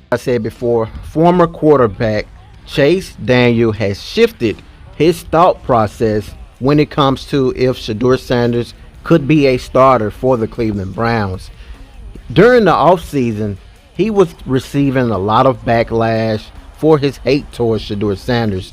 I said before, former quarterback Chase Daniel has shifted his thought process when it comes to if Shedeur Sanders could be a starter for the Cleveland Browns. During the offseason, he was receiving a lot of backlash for his hate towards Shedeur Sanders.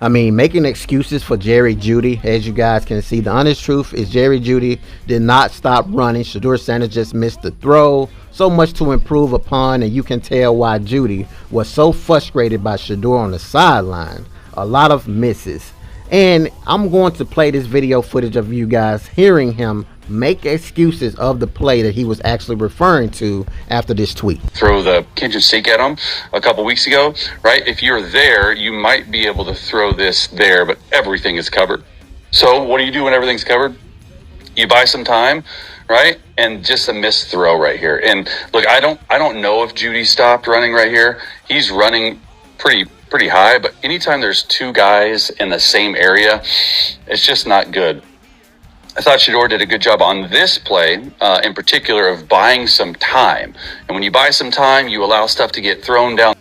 I mean, making excuses for Jerry Judy, as you guys can see. The honest truth is Jerry Judy did not stop running. Shedeur Sanders just missed the throw. So much to improve upon, and you can tell why Judy was so frustrated by Shedeur on the sideline. A lot of misses. And I'm going to play this video footage of you guys hearing him make excuses of the play that he was actually referring to after this tweet. Throw the kitchen sink at him a couple weeks ago, right? If you're there, you might be able to throw this there, but everything is covered. So what do you do when everything's covered? You buy some time, right? And just a missed throw right here. And look, I don't know if Judy stopped running right here. He's running pretty high, but anytime there's two guys in the same area, it's just not good. I thought Shedeur did a good job on this play, in particular, of buying some time. And when you buy some time, you allow stuff to get thrown down.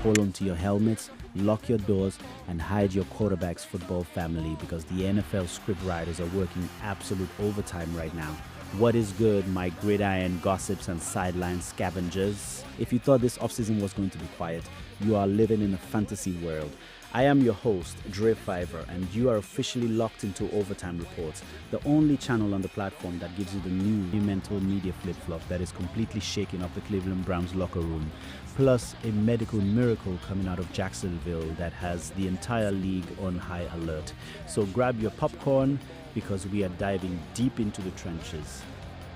Hold on to your helmets, lock your doors, and hide your quarterback's football family, because the NFL scriptwriters are working absolute overtime right now. What is good, my gridiron gossips and sideline scavengers? If you thought this offseason was going to be quiet, you are living in a fantasy world. I am your host, Dre Fiver, and you are officially locked into Overtime Reports, the only channel on the platform that gives you the new mental media flip-flop that is completely shaking up the Cleveland Browns locker room, plus a medical miracle coming out of Jacksonville that has the entire league on high alert. So grab your popcorn, because we are diving deep into the trenches.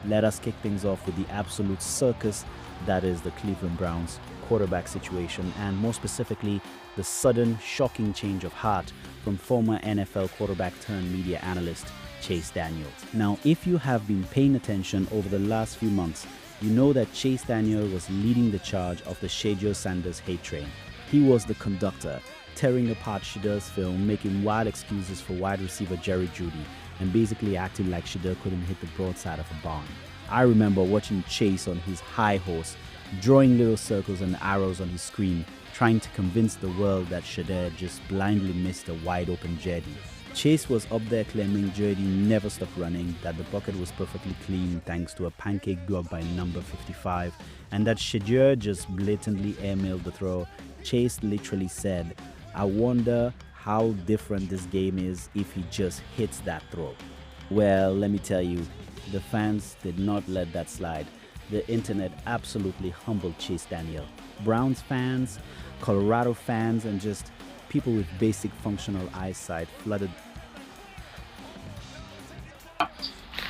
Let us kick things off with the absolute circus that is the Cleveland Browns quarterback situation, and more specifically, the sudden, shocking change of heart from former NFL quarterback turned media analyst Chase Daniel. Now, if you have been paying attention over the last few months, you know that Chase Daniel was leading the charge of the Shedeur Sanders hate train. He was the conductor, tearing apart Shedeur's film, making wild excuses for wide receiver Jerry Judy, and basically acting like Shedeur couldn't hit the broadside of a barn. I remember watching Chase on his high horse, drawing little circles and arrows on his screen, trying to convince the world that Shedeur just blindly missed a wide open Jedi. Chase was up there claiming Jedi never stopped running, that the bucket was perfectly clean thanks to a pancake block by number 55, and that Shedeur just blatantly airmailed the throw. Chase literally said, "I wonder how different this game is if he just hits that throw." Well, let me tell you, the fans did not let that slide. The internet absolutely humbled Chase Daniel. Browns fans, Colorado fans, and just people with basic functional eyesight flooded.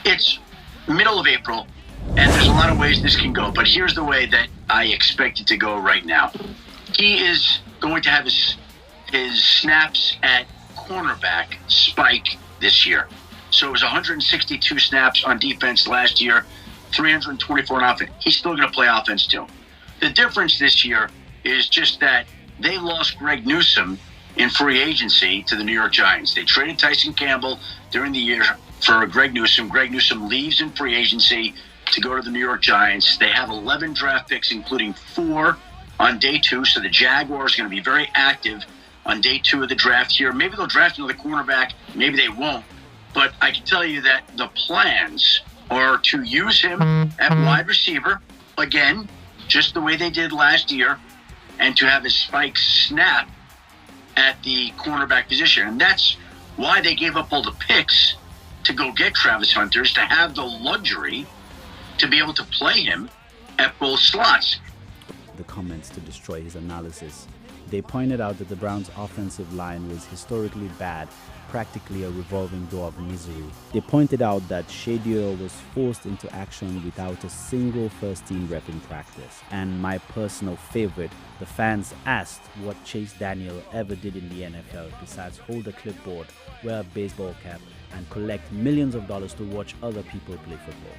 It's middle of April, and there's a lot of ways this can go, but here's the way that I expect it to go right now. He is going to have his snaps at cornerback spike this year. So it was 162 snaps on defense last year, 324 on offense. He's still going to play offense too. The difference this year is just that they lost Greg Newsome in free agency to the New York Giants. They traded Tyson Campbell during the year for Greg Newsome. Greg Newsome leaves in free agency to go to the New York Giants. They have 11 draft picks, including 4 on day 2. So the Jaguars are going to be very active on day 2 of the draft here. Maybe they'll draft another cornerback. Maybe they won't. But I can tell you that the plans are to use him at wide receiver, again, just the way they did last year, and to have his spike snap at the cornerback position. And that's why they gave up all the picks to go get Travis Hunter, is to have the luxury to be able to play him at both slots. The comments to destroy his analysis. They pointed out that the Browns' offensive line was historically bad, practically a revolving door of misery. They pointed out that Shedeur was forced into action without a single first-team rep in practice. And my personal favorite, the fans asked what Chase Daniel ever did in the NFL besides hold a clipboard, wear a baseball cap, and collect millions of dollars to watch other people play football.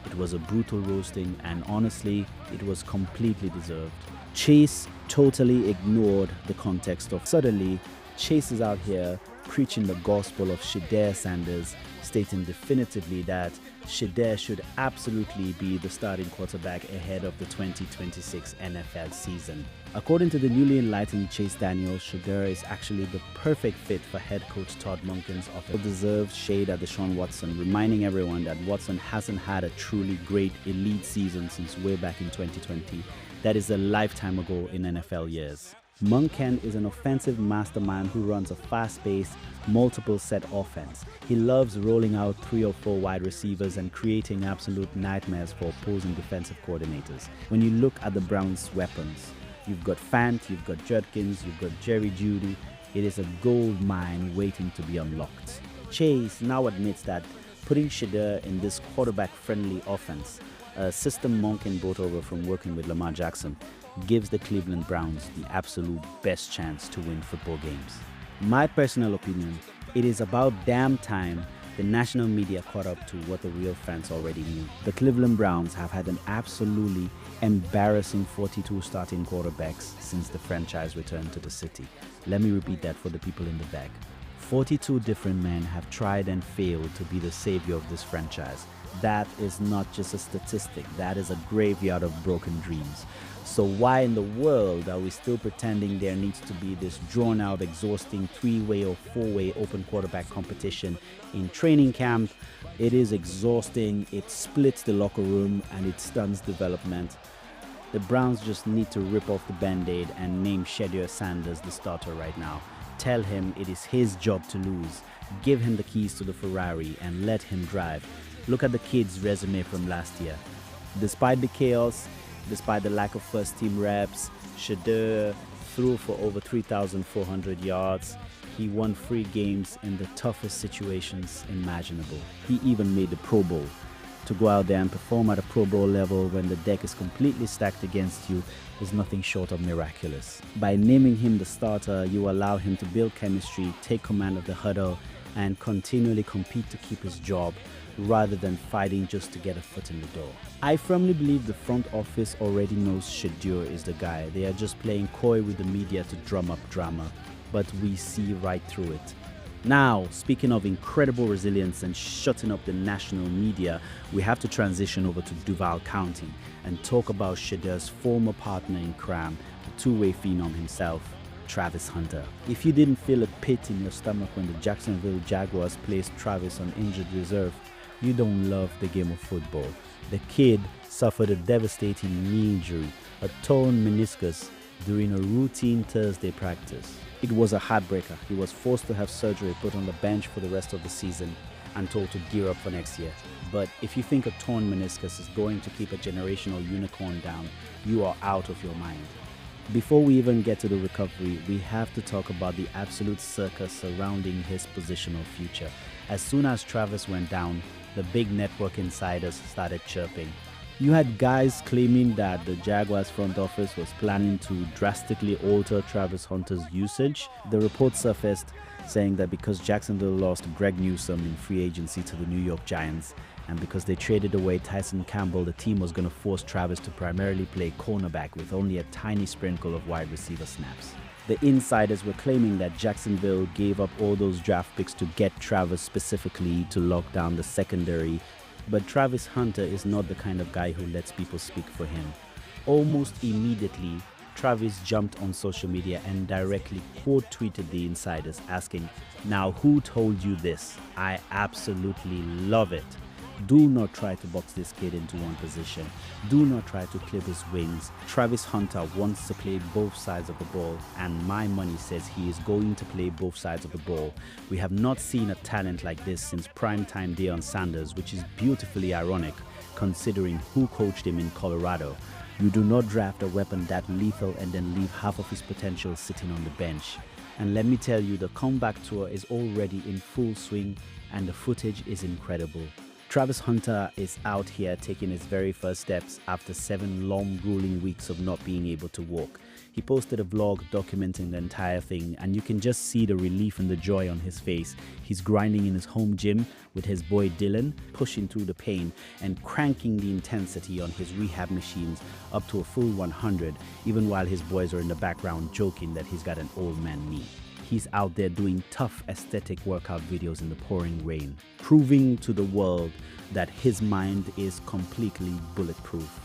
It was a brutal roasting, and honestly, it was completely deserved. Chase totally ignored the context of suddenly Chase is out here preaching the gospel of Shedeur Sanders, stating definitively that Shedeur should absolutely be the starting quarterback ahead of the 2026 NFL season. According to the newly enlightened Chase Daniel, Shedeur is actually the perfect fit for head coach Todd Monken's deserved shade at Deshaun Watson, reminding everyone that Watson hasn't had a truly great elite season since way back in 2020. That is a lifetime ago in NFL years. Monken is an offensive mastermind who runs a fast-paced, multiple-set offense. He loves rolling out 3 or 4 wide receivers and creating absolute nightmares for opposing defensive coordinators. When you look at the Browns' weapons, you've got Fant, you've got Judkins, you've got Jerry Jeudy. It is a gold mine waiting to be unlocked. Chase now admits that putting Shedeur in this quarterback-friendly offense, a system Monken brought over from working with Lamar Jackson, gives the Cleveland Browns the absolute best chance to win football games. My personal opinion, it is about damn time the national media caught up to what the real fans already knew. The Cleveland Browns have had an absolutely embarrassing 42 starting quarterbacks since the franchise returned to the city. Let me repeat that for the people in the back. 42 different men have tried and failed to be the savior of this franchise. That is not just a statistic, that is a graveyard of broken dreams. So why in the world are we still pretending there needs to be this drawn-out, exhausting 3-way or 4-way open quarterback competition in training camp? It is exhausting, it splits the locker room, and it stuns development. The Browns just need to rip off the band-aid and name Shedeur Sanders the starter right now. Tell him it is his job to lose. Give him the keys to the Ferrari and let him drive. Look at the kid's resume from last year. Despite the chaos, despite the lack of first-team reps, Shedeur threw for over 3,400 yards. He won 3 games in the toughest situations imaginable. He even made the Pro Bowl. To go out there and perform at a Pro Bowl level when the deck is completely stacked against you is nothing short of miraculous. By naming him the starter, you allow him to build chemistry, take command of the huddle, and continually compete to keep his job, rather than fighting just to get a foot in the door. I firmly believe the front office already knows Shedeur is the guy. They are just playing coy with the media to drum up drama, but we see right through it. Now, speaking of incredible resilience and shutting up the national media, we have to transition over to Duval County and talk about Shedeur's former partner in crime, the two-way phenom himself, Travis Hunter. If you didn't feel a pit in your stomach when the Jacksonville Jaguars placed Travis on injured reserve, you don't love the game of football. The kid suffered a devastating knee injury, a torn meniscus, during a routine Thursday practice. It was a heartbreaker. He was forced to have surgery, put on the bench for the rest of the season, and told to gear up for next year. But if you think a torn meniscus is going to keep a generational unicorn down, you are out of your mind. Before we even get to the recovery, we have to talk about the absolute circus surrounding his positional future. As soon as Travis went down, the big network insiders started chirping. You had guys claiming that the Jaguars front office was planning to drastically alter Travis Hunter's usage. The report surfaced saying that because Jacksonville lost Greg Newsome in free agency to the New York Giants, and because they traded away Tyson Campbell, the team was going to force Travis to primarily play cornerback with only a tiny sprinkle of wide receiver snaps. The insiders were claiming that Jacksonville gave up all those draft picks to get Travis specifically to lock down the secondary. But Travis Hunter is not the kind of guy who lets people speak for him. Almost immediately, Travis jumped on social media and directly quote-tweeted the insiders asking, "Now who told you this? I absolutely love it. Do not try to box this kid into one position. Do not try to clip his wings. Travis Hunter wants to play both sides of the ball, and my money says he is going to play both sides of the ball. We have not seen a talent like this since primetime Deion Sanders, which is beautifully ironic considering who coached him in Colorado. You do not draft a weapon that lethal and then leave half of his potential sitting on the bench." And let me tell you, the comeback tour is already in full swing and the footage is incredible. Travis Hunter is out here taking his very first steps after 7 long, grueling weeks of not being able to walk. He posted a vlog documenting the entire thing, and you can just see the relief and the joy on his face. He's grinding in his home gym with his boy Dylan, pushing through the pain and cranking the intensity on his rehab machines up to a full 100, even while his boys are in the background joking that he's got an old man knee. he's out there doing tough aesthetic workout videos in the pouring rain, proving to the world that his mind is completely bulletproof.